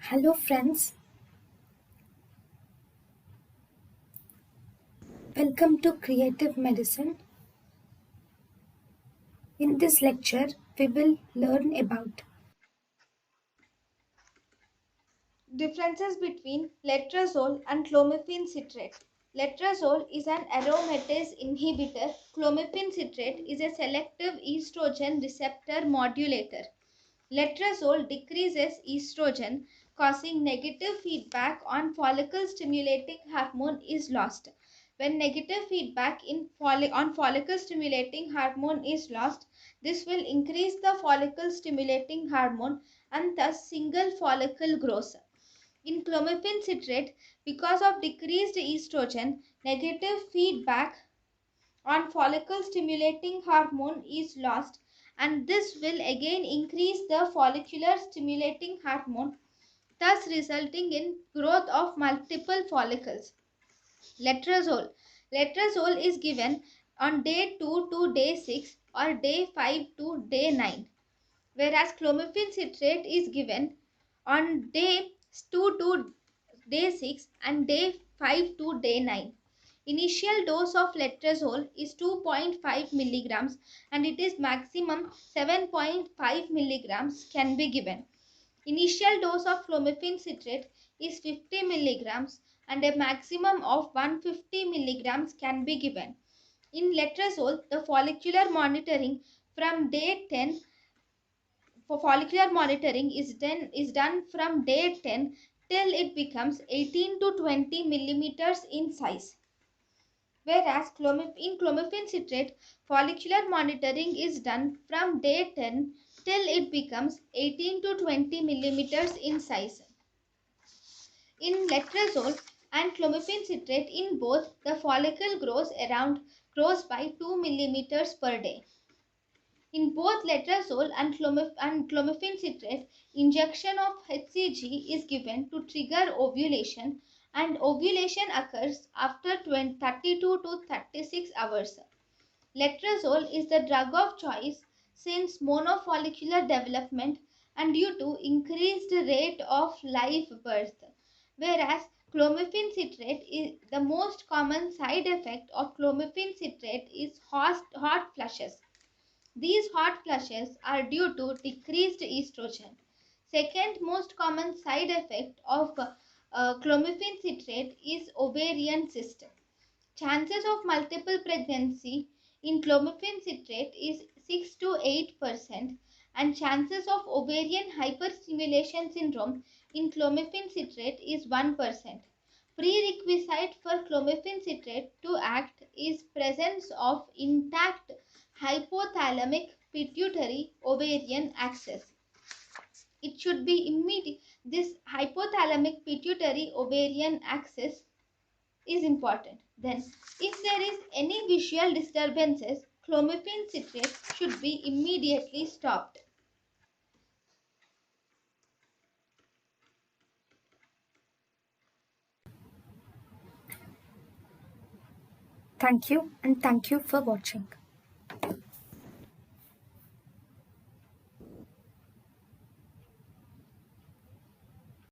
Hello, friends. Welcome to Creative Medicine. In this lecture, we will learn about Differences between letrozole and clomifene citrate. Letrozole is an aromatase inhibitor. Clomifene citrate is a selective estrogen receptor modulator. Letrozole decreases estrogen, causing negative feedback on follicle stimulating hormone is lost. When negative feedback on follicle stimulating hormone is lost, this will increase the follicle stimulating hormone and thus single follicle growth. In clomifene citrate, because of decreased estrogen, negative feedback on follicle stimulating hormone is lost, and this will again increase the follicular stimulating hormone, thus resulting in growth of multiple follicles. Letrozole. Letrozole is given on day 2 to day 6 or day 5 to day 9, whereas clomifene citrate is given on day 2 to day 6 and day 5 to day 9. Initial dose of letrozole is 2.5 milligrams and it is maximum 7.5 milligrams can be given. Initial dose of clomifene citrate is 50 milligrams and a maximum of 150 milligrams can be given. In letrozole, the follicular monitoring from day 10 for follicular monitoring is done from day 10 till it becomes 18 to 20 millimeters in size. Whereas in clomifene citrate, follicular monitoring is done from day 10 till it becomes 18 to 20 millimeters in size. In letrozole and clomifene citrate, in both, the follicle grows by 2 millimeters per day. In both letrozole and clomifene citrate, injection of HCG is given to trigger ovulation, and ovulation occurs after 32 to 36 hours. Letrozole is the drug of choice since monofollicular development and due to increased rate of live birth, whereas clomifene citrate is the most common side effect of clomifene citrate is hot flushes. These hot flushes are due to decreased estrogen. Second most common side effect of clomifene citrate is ovarian cyst. Chances of multiple pregnancy in clomifene citrate is 6 to 8% and chances of ovarian hyperstimulation syndrome in clomifene citrate is 1%. Prerequisite for clomifene citrate to act is presence of intact hypothalamic pituitary ovarian axis. It should be immediate. This hypothalamic pituitary ovarian axis is important. Then, if there is any visual disturbances, clomifene citrate should be immediately stopped. thank you and thank you for watching.